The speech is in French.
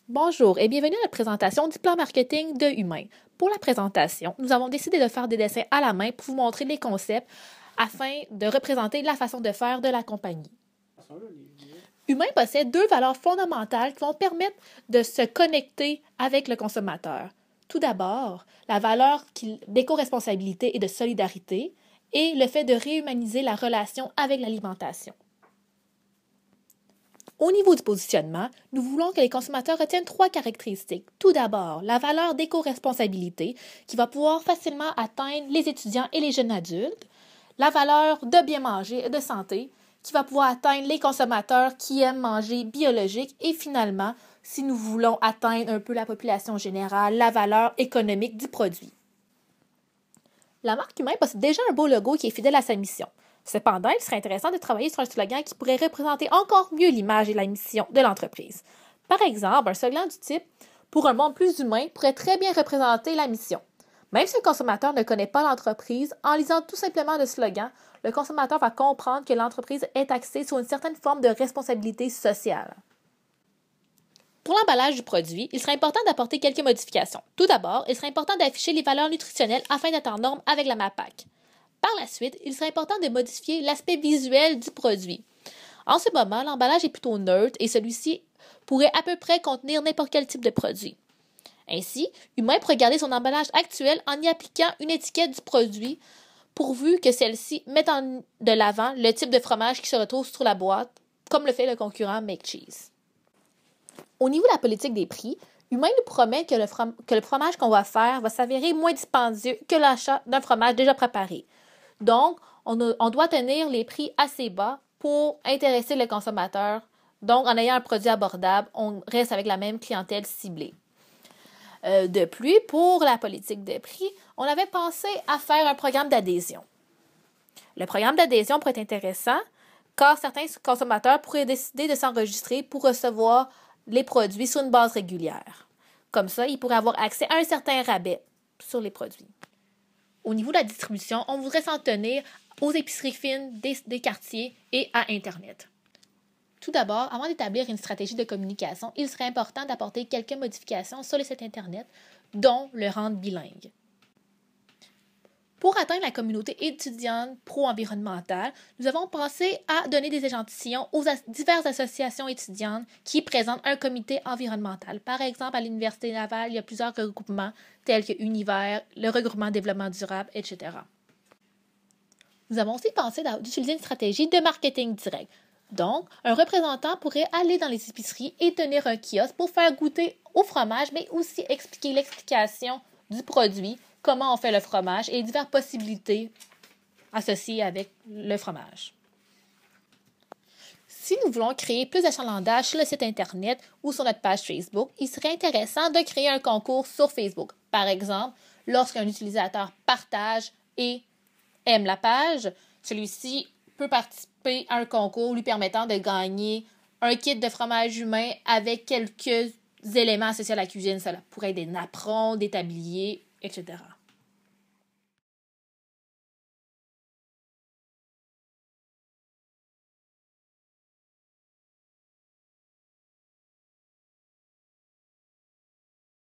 Bonjour et bienvenue à la présentation du plan marketing de Humain. Pour la présentation, nous avons décidé de faire des dessins à la main pour vous montrer les concepts afin de représenter la façon de faire de la compagnie. Humain possède deux valeurs fondamentales qui vont permettre de se connecter avec le consommateur. Tout d'abord, la valeur d'éco-responsabilité et de solidarité et le fait de réhumaniser la relation avec l'alimentation. Au niveau du positionnement, nous voulons que les consommateurs retiennent trois caractéristiques. Tout d'abord, la valeur d'éco-responsabilité qui va pouvoir facilement atteindre les étudiants et les jeunes adultes. La valeur de bien manger et de santé qui va pouvoir atteindre les consommateurs qui aiment manger biologique. Et finalement, si nous voulons atteindre un peu la population générale, la valeur économique du produit. La marque Humain possède déjà un beau logo qui est fidèle à sa mission. Cependant, il serait intéressant de travailler sur un slogan qui pourrait représenter encore mieux l'image et la mission de l'entreprise. Par exemple, un slogan du type « Pour un monde plus humain » pourrait très bien représenter la mission. Même si le consommateur ne connaît pas l'entreprise, en lisant tout simplement le slogan, le consommateur va comprendre que l'entreprise est axée sur une certaine forme de responsabilité sociale. Pour l'emballage du produit, il serait important d'apporter quelques modifications. Tout d'abord, il serait important d'afficher les valeurs nutritionnelles afin d'être en norme avec la MAPAC. Par la suite, il serait important de modifier l'aspect visuel du produit. En ce moment, l'emballage est plutôt neutre et celui-ci pourrait à peu près contenir n'importe quel type de produit. Ainsi, Humain pourrait garder son emballage actuel en y appliquant une étiquette du produit pourvu que celle-ci mette de l'avant le type de fromage qui se retrouve sur la boîte, comme le fait le concurrent Make Cheese. Au niveau de la politique des prix, Humain nous promet que le fromage qu'on va faire va s'avérer moins dispendieux que l'achat d'un fromage déjà préparé. Donc, on doit tenir les prix assez bas pour intéresser le consommateur. Donc, en ayant un produit abordable, on reste avec la même clientèle ciblée. De plus, pour la politique de prix, on avait pensé à faire un programme d'adhésion. Le programme d'adhésion pourrait être intéressant car certains consommateurs pourraient décider de s'enregistrer pour recevoir les produits sur une base régulière. Comme ça, ils pourraient avoir accès à un certain rabais sur les produits. Au niveau de la distribution, on voudrait s'en tenir aux épiceries fines des quartiers et à Internet. Tout d'abord, avant d'établir une stratégie de communication, il serait important d'apporter quelques modifications sur le site Internet, dont le rendre bilingue. Pour atteindre la communauté étudiante pro-environnementale, nous avons pensé à donner des échantillons aux diverses associations étudiantes qui présentent un comité environnemental. Par exemple, à l'Université Laval, il y a plusieurs regroupements tels que Univers, le regroupement développement durable, etc. Nous avons aussi pensé d'utiliser une stratégie de marketing direct. Donc, un représentant pourrait aller dans les épiceries et tenir un kiosque pour faire goûter au fromage, mais aussi expliquer l'explication du produit, comment on fait le fromage et les diverses possibilités associées avec le fromage. Si nous voulons créer plus d'achalandage sur le site Internet ou sur notre page Facebook, il serait intéressant de créer un concours sur Facebook. Par exemple, lorsqu'un utilisateur partage et aime la page, celui-ci peut participer à un concours lui permettant de gagner un kit de fromage humain avec quelques éléments associés à la cuisine. Ça pourrait être des napperons, des tabliers, etc.